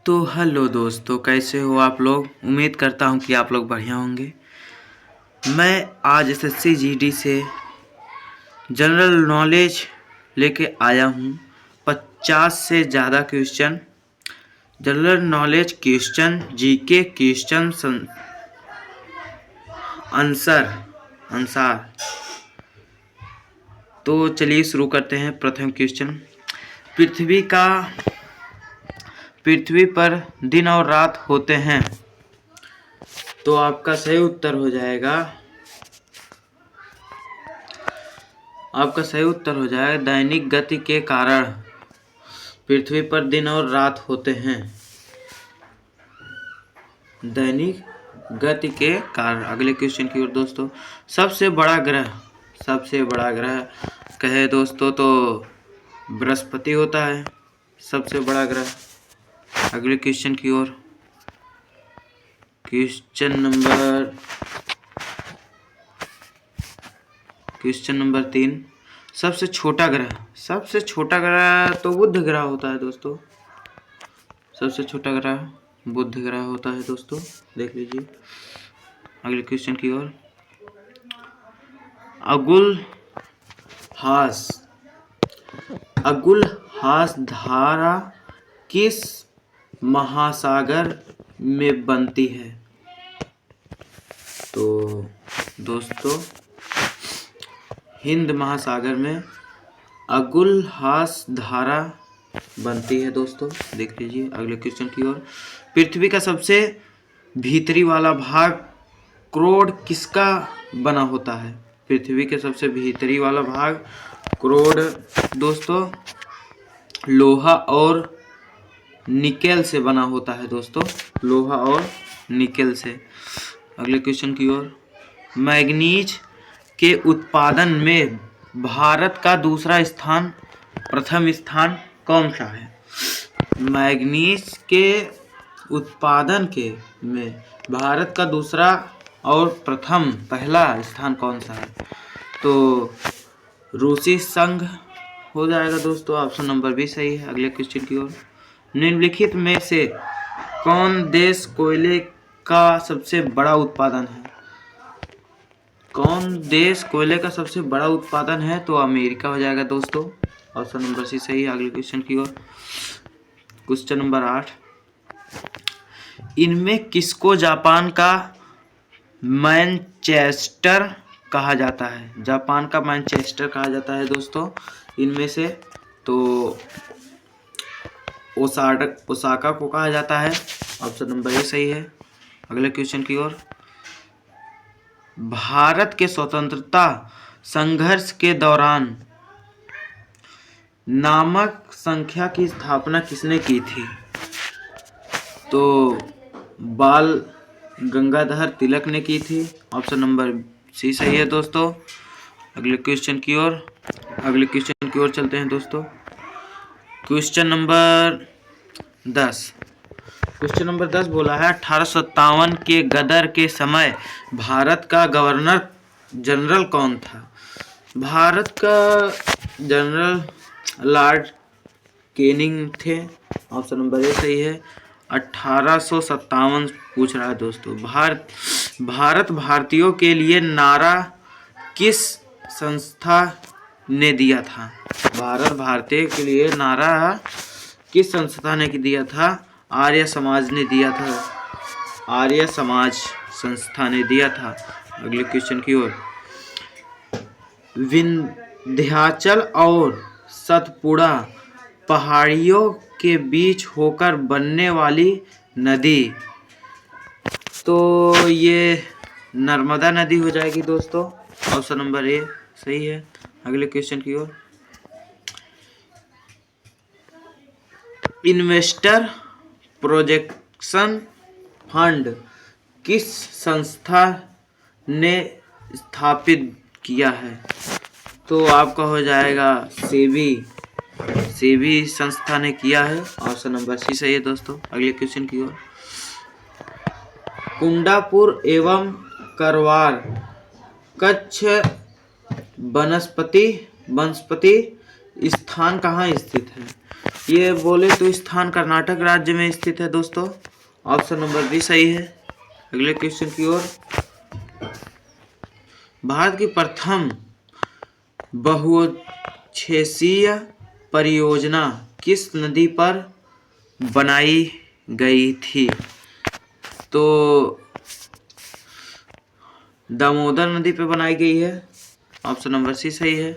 तो हेलो दोस्तों, कैसे हो आप लोग। उम्मीद करता हूँ कि आप लोग बढ़िया होंगे। मैं आज एसएससी जीडी से जनरल नॉलेज लेके आया हूँ। 50 से ज़्यादा question, general knowledge question, GK question answer. तो चलिए शुरू करते हैं। प्रथम क्वेश्चन, पृथ्वी पर दिन और रात होते हैं। तो आपका सही उत्तर हो जाएगा दैनिक गति के कारण पृथ्वी पर दिन और रात होते हैं। दैनिक गति के कारण। अगले क्वेश्चन की ओर दोस्तों, सबसे बड़ा ग्रह कहे दोस्तों तो बृहस्पति होता है सबसे बड़ा ग्रह। अगले क्वेश्चन की ओर, क्वेश्चन नंबर 3, सबसे छोटा ग्रह तो बुध ग्रह होता है दोस्तों। सबसे छोटा ग्रह बुध ग्रह होता है दोस्तों, देख लीजिए। अगले क्वेश्चन की ओर, अगुलहास धारा किस महासागर में बनती है। तो दोस्तों हिंद महासागर में अगुलहास धारा बनती है दोस्तों, देख लीजिए। अगले क्वेश्चन की ओर, पृथ्वी का सबसे भीतरी वाला भाग क्रोड किसका बना होता है। पृथ्वी के सबसे भीतरी वाला भाग क्रोड दोस्तों लोहा और निकेल से बना होता है दोस्तों, लोहा और निकेल से। अगले क्वेश्चन की ओर, मैग्नीज के उत्पादन में भारत का प्रथम स्थान कौन सा है। मैग्नीज के उत्पादन में भारत का दूसरा और पहला स्थान कौन सा है। तो रूसी संघ हो जाएगा दोस्तों। ऑप्शन नंबर भी सही है। अगले क्वेश्चन की ओर, निम्नलिखित में से कौन देश कोयले का सबसे बड़ा उत्पादन है। कौन देश कोयले का सबसे बड़ा उत्पादन है। तो अमेरिका हो जाएगा दोस्तों। ऑप्शन नंबर सी सही है। अगले क्वेश्चन की ओर, क्वेश्चन नंबर 8, इनमें किसको जापान का मैनचेस्टर कहा जाता है। जापान का मैनचेस्टर कहा जाता है दोस्तों इनमें से। तो ओसाका को कहा जाता है। ऑप्शन नंबर ए सही है। अगले क्वेश्चन की ओर, भारत के स्वतंत्रता संघर्ष के दौरान नामक संख्या की स्थापना किसने की थी। तो बाल गंगाधर तिलक ने की थी। ऑप्शन नंबर सी सही है दोस्तों। अगले क्वेश्चन की ओर चलते हैं दोस्तों। क्वेश्चन नंबर 10 बोला है, 1857 के गदर के समय भारत का गवर्नर जनरल कौन था। भारत का जनरल लॉर्ड कैनिंग थे। ऑप्शन नंबर ए सही है। 1857 पूछ रहा है दोस्तों। भारत भारतीयों के लिए नारा किस संस्था ने दिया था। भारत भारतीय के लिए नारा किस संस्था ने दिया था। आर्य समाज ने दिया था। आर्य समाज संस्था ने दिया था। अगले क्वेश्चन की ओर, विंध्याचल और सतपुड़ा पहाड़ियों के बीच होकर बनने वाली नदी। तो ये नर्मदा नदी हो जाएगी दोस्तों। ऑप्शन नंबर ए सही है। अगले क्वेश्चन की ओर, इन्वेस्टर प्रोजेक्शन फंड किस संस्था ने स्थापित किया है। तो आपका हो जाएगा सेबी संस्था ने किया है। ऑप्शन नंबर सी सही है दोस्तों। अगले क्वेश्चन की ओर, कुंडापुर एवं करवार कच्छ वनस्पति स्थान कहाँ स्थित है। ये बोले तो स्थान कर्नाटक राज्य में स्थित है दोस्तों। ऑप्शन नंबर बी सही है। अगले क्वेश्चन की ओर। भारत की प्रथम बहुउद्देशीय परियोजना किस नदी पर बनाई गई थी? तो दामोदर नदी पे बनाई गई है। ऑप्शन नंबर सी सही है।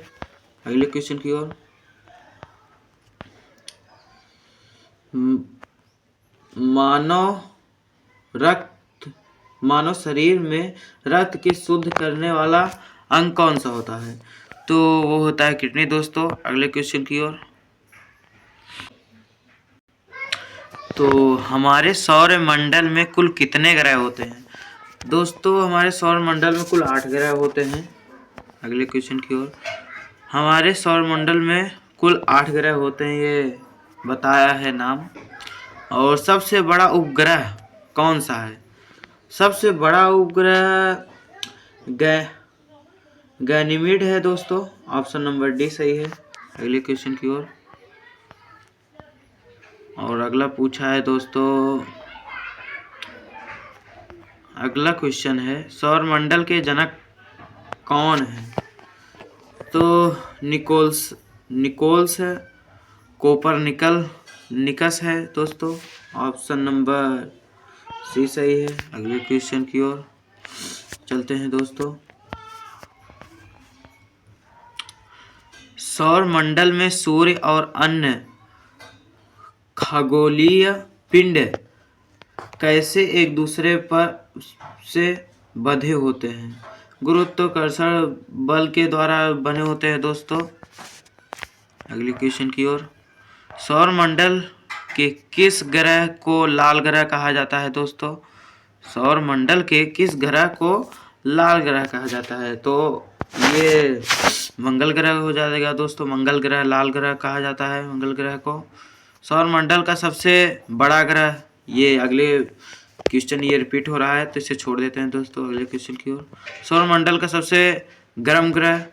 अगले क्वेश्चन की ओर। मानव शरीर में रक्त की शुद्ध करने वाला अंग कौन सा होता है? तो वो होता है किडनी दोस्तों। अगले क्वेश्चन की ओर। तो हमारे सौर मंडल में कुल कितने ग्रह होते हैं? दोस्तों हमारे सौर मंडल में कुल 8 ग्रह होते हैं। अगले क्वेश्चन की ओर। हमारे सौर मंडल में कुल 8 ग्रह होते हैं, ये बताया है नाम। और सबसे बड़ा उपग्रह कौन सा है? सबसे बड़ा उपग्रह गैनीमेड है दोस्तों। ऑप्शन नंबर डी सही है। अगले क्वेश्चन की ओर। और अगला पूछा है दोस्तों, अगला क्वेश्चन है सौर मंडल के जनक कौन है? तो निकोल्स है, कोपरनिकस है दोस्तों। ऑप्शन नंबर सी सही है। अगले क्वेश्चन की ओर चलते हैं दोस्तों। सौर मंडल में सूर्य और अन्य खगोलीय पिंड कैसे एक दूसरे पर से बंधे होते हैं? गुरुत्वाकर्षण बल के द्वारा बने होते हैं दोस्तों। अगले क्वेश्चन की ओर। सौर मंडल के किस ग्रह को लाल ग्रह कहा जाता है दोस्तों? सौर मंडल के किस ग्रह को लाल ग्रह कहा जाता है? तो ये मंगल ग्रह हो जाएगा दोस्तों। मंगल ग्रह लाल ग्रह कहा जाता है मंगल ग्रह को। सौर मंडल का सबसे बड़ा ग्रह, ये अगले क्वेश्चन ये रिपीट हो रहा है तो इसे छोड़ देते हैं दोस्तों। अगले क्वेश्चन की ओर। सौर मंडल का सबसे गर्म ग्रह,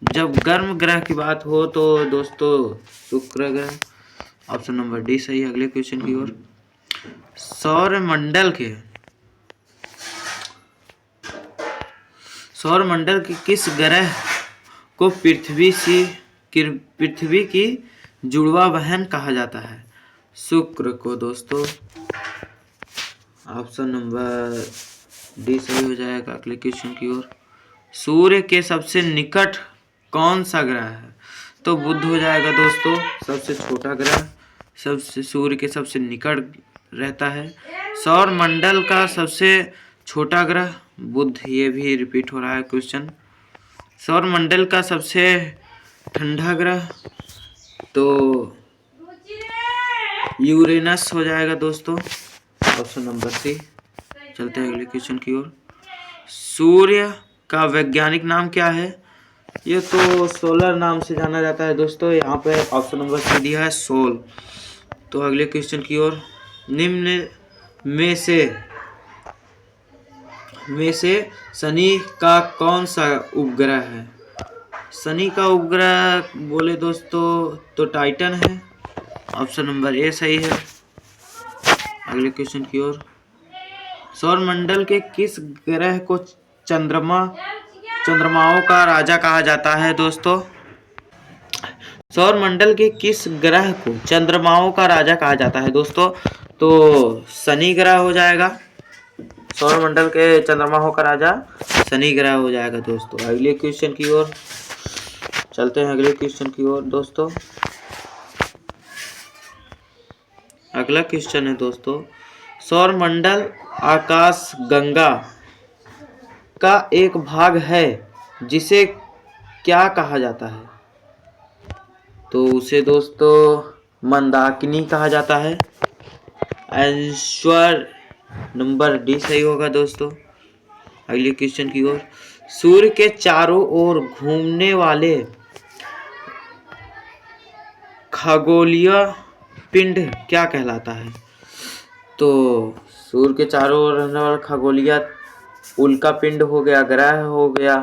जब गर्म ग्रह की बात हो तो दोस्तों शुक्र ग्रह। ऑप्शन नंबर डी सही। अगले क्वेश्चन की ओर। सौर मंडल के किस ग्रह को पृथ्वी की जुड़वा बहन कहा जाता है? शुक्र को दोस्तों। ऑप्शन नंबर डी सही हो जाएगा। अगले क्वेश्चन की ओर। सूर्य के सबसे निकट कौन सा ग्रह है? तो बुध हो जाएगा दोस्तों। सबसे छोटा ग्रह सबसे सूर्य के सबसे निकट रहता है। सौर मंडल का सबसे छोटा ग्रह बुध, ये भी रिपीट हो रहा है क्वेश्चन। सौर मंडल का सबसे ठंडा ग्रह तो यूरेनस हो जाएगा दोस्तों। Option number C. चलते हैं अगले क्वेश्चन की ओर। सूर्य का वैज्ञानिक नाम क्या है? ये तो सोलर नाम से जाना जाता है दोस्तों। यहाँ पे ऑप्शन नंबर सी दिया है सोल। तो अगले क्वेश्चन की ओर। निम्न में से शनि का कौन सा उपग्रह है? शनि का उपग्रह बोले दोस्तों तो टाइटन है। ऑप्शन नंबर ए सही है। अगले क्वेश्चन की ओर। सौर मंडल के किस ग्रह को चंद्रमाओं का राजा कहा जाता है दोस्तों? सौर मंडल के किस ग्रह को चंद्रमाओं का राजा कहा जाता है दोस्तों? तो शनि ग्रह हो जाएगा। सौर मंडल के चंद्रमाओं का राजा शनि ग्रह हो जाएगा दोस्तों। अगले क्वेश्चन की ओर चलते हैं। अगले क्वेश्चन की ओर दोस्तों। अगला क्वेश्चन है दोस्तों, सौर मंडल आकाश गंगा का एक भाग है जिसे क्या कहा जाता है? तो उसे दोस्तों मंदाकिनी कहा जाता है। आंसर नंबर डी सही होगा दोस्तों। अगले क्वेश्चन की ओर। सूर्य के चारों ओर घूमने वाले खगोलीय पिंड क्या कहलाता है? तो सूर्य के चारों ओर रहने वाला खगोलीय उल्का पिंड हो गया, ग्रह हो गया,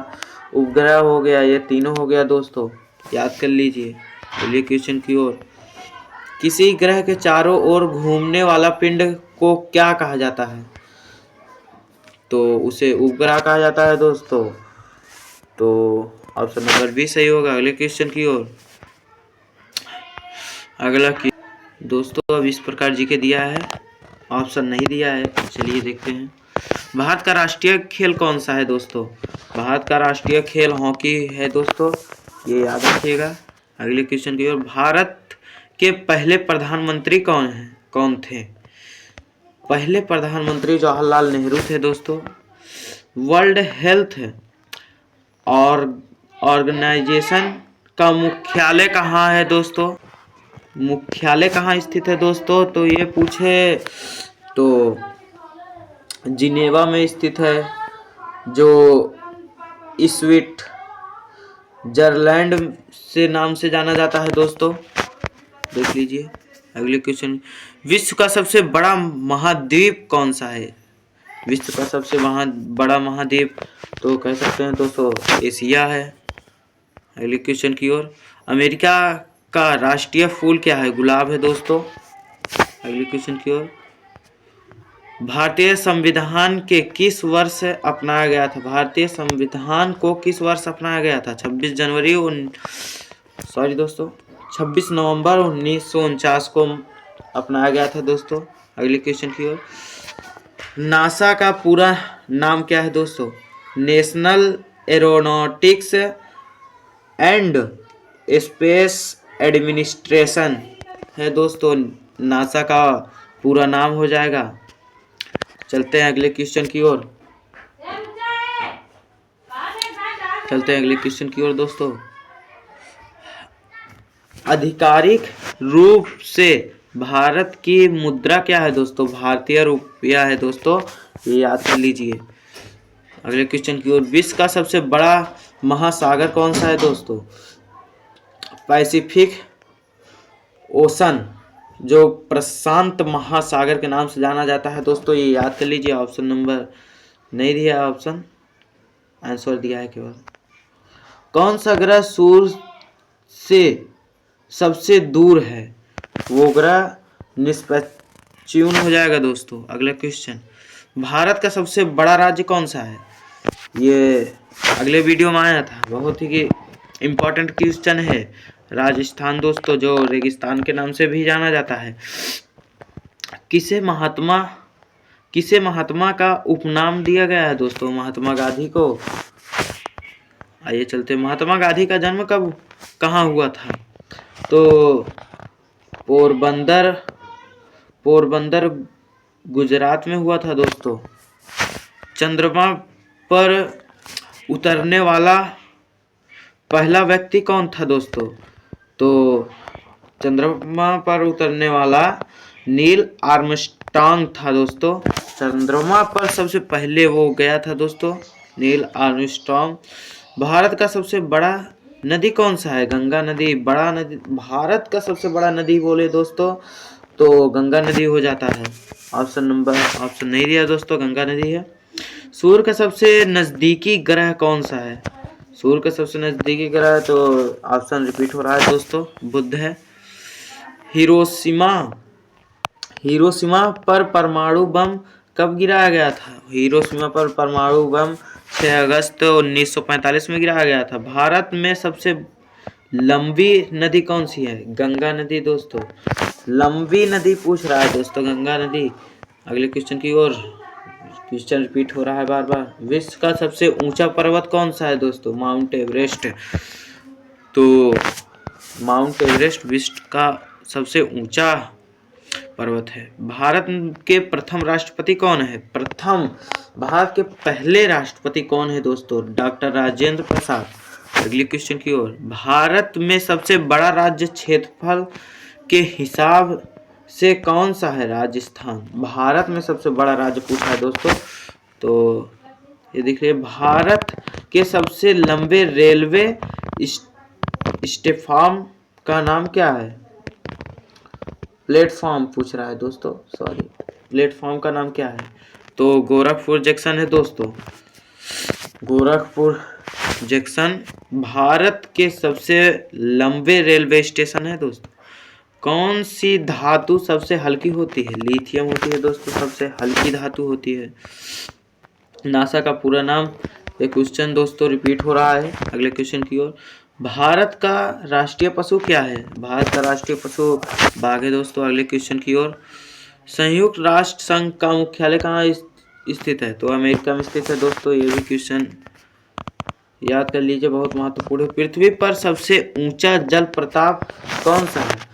उपग्रह हो गया, ये तीनों हो गया दोस्तों, याद कर लीजिए। अगले क्वेश्चन की ओर। किसी ग्रह के चारों ओर घूमने वाला पिंड को क्या कहा जाता है? तो उसे उपग्रह कहा जाता है दोस्तों। तो ऑप्शन नंबर बी सही होगा। अगले क्वेश्चन की ओर। अगला दोस्तों अब इस प्रकार जी के दिया है, ऑप्शन नहीं दिया है। चलिए देखते हैं। भारत का राष्ट्रीय खेल कौन सा है दोस्तों? भारत का राष्ट्रीय खेल हॉकी है दोस्तों, ये याद रखिएगा। अगले क्वेश्चन की ओर। भारत के पहले प्रधानमंत्री कौन थे? पहले प्रधानमंत्री जवाहरलाल नेहरू थे दोस्तों। वर्ल्ड हेल्थ और ऑर्गेनाइजेशन का मुख्यालय कहाँ है दोस्तों? मुख्यालय कहाँ स्थित है दोस्तों? तो ये पूछे तो जिनेवा में स्थित है, जो स्विट्जरलैंड से नाम से जाना जाता है दोस्तों। देख लीजिए। अगले क्वेश्चन। विश्व का सबसे बड़ा महाद्वीप कौन सा है? विश्व का सबसे बड़ा महाद्वीप तो कह सकते हैं दोस्तों एशिया है। अगले क्वेश्चन की ओर। अमेरिका का राष्ट्रीय फूल क्या है? गुलाब है दोस्तों। अगले क्वेश्चन की ओर। भारतीय संविधान के किस वर्ष अपनाया गया था? भारतीय संविधान को किस वर्ष अपनाया गया था? 26 नवंबर 1949 को अपनाया गया था दोस्तों। अगले क्वेश्चन की ओर। नासा का पूरा नाम क्या है दोस्तों? National aeronautics and space administration है दोस्तों। नासा का पूरा नाम हो जाएगा। चलते हैं अगले क्वेश्चन की ओर। दोस्तों। आधिकारिक रूप से भारत की मुद्रा क्या है दोस्तों? भारतीय रुपया है दोस्तों, ये याद कर लीजिए। अगले क्वेश्चन की ओर। विश्व का सबसे बड़ा महासागर कौन सा है दोस्तों? पैसिफिक ओशन, जो प्रशांत महासागर के नाम से जाना जाता है दोस्तों, ये याद कर लीजिए। ऑप्शन नंबर नहीं दिया, ऑप्शन आंसर दिया है केवल। कौन सा ग्रह सूर्य से सबसे दूर है? वो ग्रह नेपच्यून हो जाएगा दोस्तों। अगला क्वेश्चन। भारत का सबसे बड़ा राज्य कौन सा है? ये अगले वीडियो में आया था, बहुत ही इम्पोर्टेंट क्वेश्चन है। राजस्थान दोस्तों, जो रेगिस्तान के नाम से भी जाना जाता है। किसे महात्मा का उपनाम दिया गया है दोस्तों? महात्मा गांधी को। आइए चलते। महात्मा गांधी का जन्म कहाँ हुआ था? तो पोरबंदर गुजरात में हुआ था दोस्तों। चंद्रमा पर उतरने वाला पहला व्यक्ति कौन था दोस्तों? तो चंद्रमा पर उतरने वाला नील आर्मस्ट्रांग था दोस्तों। चंद्रमा पर सबसे पहले वो गया था दोस्तों, नील आर्मस्ट्रांग। भारत का सबसे बड़ा नदी कौन सा है? गंगा नदी। बड़ा नदी भारत का सबसे बड़ा नदी बोले दोस्तों तो गंगा नदी हो जाता है। ऑप्शन नहीं दिया दोस्तों, गंगा नदी है। सूर्य का सबसे नजदीकी ग्रह कौन सा है? सूर्य का सबसे नजदीकी ग्रह, तो ऑप्शन रिपीट हो रहा है दोस्तों, बुध है। हिरोशिमा पर परमाणु बम कब गिराया गया था? हिरोशिमा पर परमाणु बम 6 अगस्त 1945 में गिराया गया था। भारत में सबसे लंबी नदी कौन सी है? गंगा नदी दोस्तों। लंबी नदी पूछ रहा है दोस्तों, गंगा नदी। अगले क्वेश्चन की ओर। क्वेश्चन रिपीट हो रहा है बार बार। विश्व का सबसे ऊंचा पर्वत कौन सा है दोस्तों? Mount Everest. तो माउंट एवरेस्ट विश्व का सबसे ऊंचा पर्वत है। भारत के प्रथम राष्ट्रपति कौन है? भारत के पहले राष्ट्रपति कौन है दोस्तों? डॉक्टर राजेंद्र प्रसाद। अगले क्वेश्चन की ओर। भारत में सबसे बड़ा राज्य क्षेत्रफल के हिसाब से कौन सा है? राजस्थान। भारत में सबसे बड़ा राज्य पूछा है दोस्तों, तो ये देख रहे भारत के सबसे लंबे रेलवे स्टेशन का नाम क्या है? प्लेटफॉर्म पूछ रहा है दोस्तों, सॉरी, प्लेटफॉर्म का नाम क्या है? तो गोरखपुर जंक्शन है दोस्तों। गोरखपुर जंक्शन भारत के सबसे लंबे रेलवे स्टेशन है दोस्तों। कौन सी धातु सबसे हल्की होती है? लिथियम होती है दोस्तों, सबसे हल्की धातु होती है। नासा का पूरा नाम, ये क्वेश्चन दोस्तों रिपीट हो रहा है। अगले क्वेश्चन की ओर, भारत का राष्ट्रीय पशु क्या है? भारत का राष्ट्रीय पशु बाघ है दोस्तों। अगले क्वेश्चन की ओर, संयुक्त राष्ट्र संघ का मुख्यालय कहाँ स्थित है? तो अमेरिका में स्थित है दोस्तों। ये भी क्वेश्चन याद कर लीजिए, बहुत महत्वपूर्ण है। पृथ्वी पर सबसे ऊंचा जल प्रपात कौन सा है?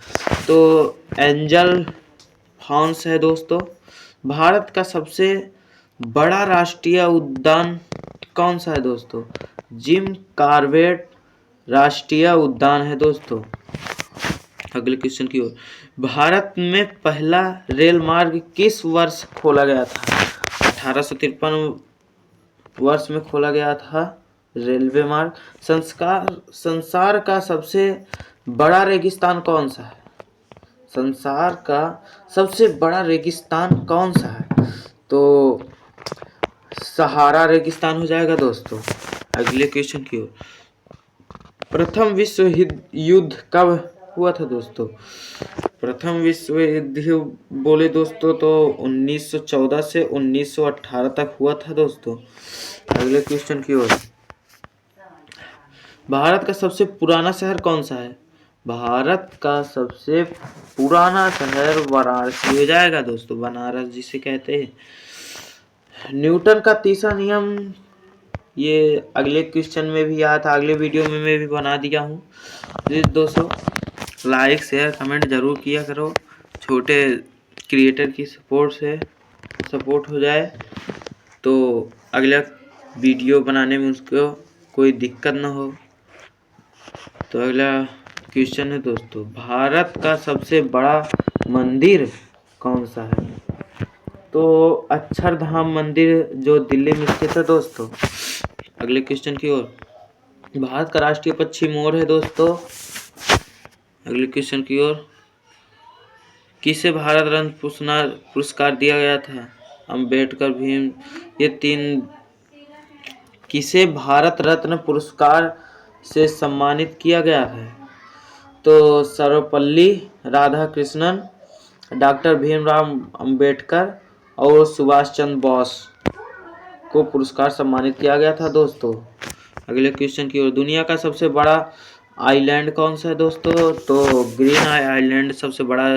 तो एंजल फॉल्स है दोस्तों। भारत का सबसे बड़ा राष्ट्रीय उद्यान कौन सा है दोस्तों? जिम कॉर्बेट राष्ट्रीय उद्यान है दोस्तों। अगले क्वेश्चन की ओर, भारत में पहला रेल मार्ग किस वर्ष खोला गया था? 1853 वर्ष में खोला गया था रेलवे मार्ग। संसार का सबसे बड़ा रेगिस्तान कौन सा है? संसार का सबसे बड़ा रेगिस्तान कौन सा है? तो सहारा रेगिस्तान हो जाएगा दोस्तों। अगले क्वेश्चन की ओर, प्रथम विश्व युद्ध कब हुआ था दोस्तों? प्रथम विश्व युद्ध बोले दोस्तों तो 1914 से 1918 तक हुआ था दोस्तों। अगले क्वेश्चन की ओर, भारत का सबसे पुराना शहर कौन सा है? भारत का सबसे पुराना शहर वाराणसी हो जाएगा दोस्तों, बनारस जिसे कहते हैं। न्यूटन का तीसरा नियम, ये अगले क्वेश्चन में भी आया था, अगले वीडियो में मैं भी बना दिया हूँ। प्लीज़ दोस्तों लाइक शेयर कमेंट जरूर किया करो, छोटे क्रिएटर की सपोर्ट हो जाए तो अगला वीडियो बनाने में उसको कोई दिक्कत ना हो। तो अगला क्वेश्चन है दोस्तों, भारत का सबसे बड़ा मंदिर कौन सा है? तो अक्षरधाम मंदिर जो दिल्ली में स्थित है दोस्तों। अगले क्वेश्चन की ओर, भारत का राष्ट्रीय पक्षी मोर है दोस्तों। अगले क्वेश्चन की ओर, किसे भारत रत्न पुरस्कार दिया गया था? अंबेडकर, भीम, ये तीन किसे भारत रत्न पुरस्कार से सम्मानित किया गया है? तो सर्वपल्ली राधाकृष्णन, डॉक्टर भीमराव अंबेडकर और सुभाष चंद्र बोस को पुरस्कार सम्मानित किया गया था दोस्तों। अगले क्वेश्चन की ओर, दुनिया का सबसे बड़ा आइलैंड कौन सा है दोस्तों? तो ग्रीन आइलैंड सबसे बड़ा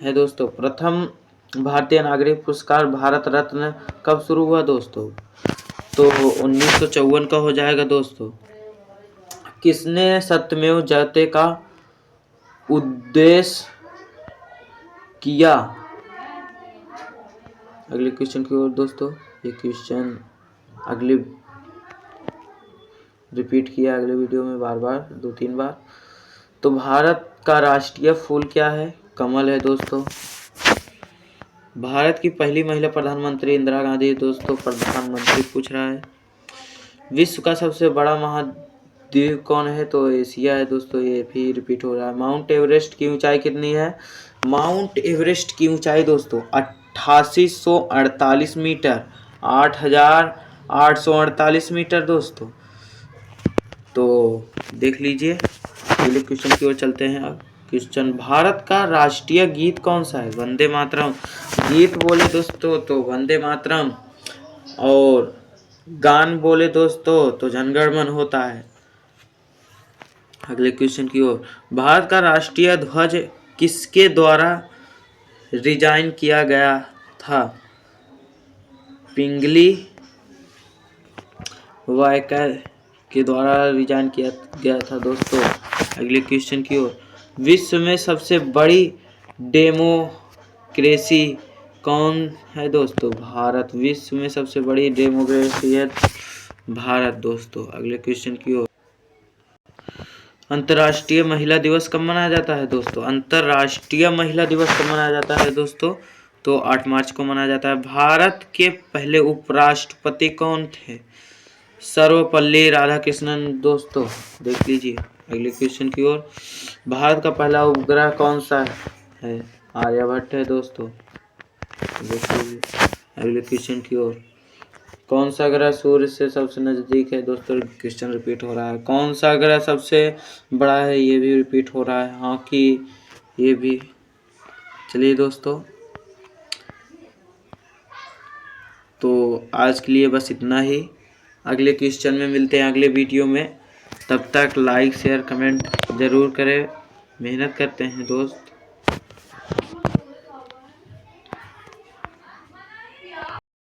है दोस्तों। प्रथम भारतीय नागरिक पुरस्कार भारत रत्न कब शुरू हुआ दोस्तों? तो 1954 का हो जाएगा दोस्तों। किसने सत्यमेव जयते का उद्देश्य किया? अगले क्वेश्चन की ओर दोस्तों, ये क्वेश्चन अगले रिपीट किया अगले वीडियो में बार 2-3 बार। तो भारत का राष्ट्रीय फूल क्या है? कमल है दोस्तों। भारत की पहली महिला प्रधानमंत्री इंदिरा गांधी दोस्तों। प्रधानमंत्री पूछ रहा है। विश्व का सबसे बड़ा महाद्वीप कौन है? तो एशिया है दोस्तों। ये भी रिपीट हो रहा है। माउंट एवरेस्ट की ऊंचाई कितनी है? माउंट एवरेस्ट की ऊंचाई दोस्तों 8848 मीटर, 8848 मीटर दोस्तों। तो देख लीजिए, अगले क्वेश्चन की ओर चलते हैं। अब क्वेश्चन, भारत का राष्ट्रीय गीत कौन सा है? वंदे मातरम। गीत बोले दोस्तों तो वंदे मातरम, और गान बोले दोस्तों तो जनगण मन होता है। अगले क्वेश्चन की ओर, भारत का राष्ट्रीय ध्वज किसके द्वारा डिजाइन किया गया था? पिंगली वायकर के द्वारा डिजाइन किया गया था दोस्तों। अगले क्वेश्चन की ओर, विश्व में सबसे बड़ी डेमोक्रेसी कौन है दोस्तों? भारत। विश्व में सबसे बड़ी डेमोक्रेसी है भारत दोस्तों। अगले क्वेश्चन की ओर, अंतर्राष्ट्रीय महिला दिवस कब मनाया जाता है दोस्तों? अंतर्राष्ट्रीय महिला दिवस कब मनाया जाता है दोस्तों? तो 8 मार्च को मनाया जाता है। भारत के पहले उपराष्ट्रपति कौन थे? सर्वपल्ली राधाकृष्णन दोस्तों। देख लीजिए अगले क्वेश्चन की ओर, भारत का पहला उपग्रह कौन सा है? आर्यभट्ट है दोस्तों। देख लीजिए अगले क्वेश्चन की ओर, कौन सा ग्रह सूर्य से सबसे नजदीक है दोस्तों? क्वेश्चन रिपीट हो रहा है। कौन सा ग्रह सबसे बड़ा है? ये भी रिपीट हो रहा है। हॉकी ये भी। चलिए दोस्तों, तो आज के लिए बस इतना ही। अगले क्वेश्चन में मिलते हैं अगले वीडियो में। तब तक लाइक शेयर कमेंट ज़रूर करें। मेहनत करते हैं दोस्त।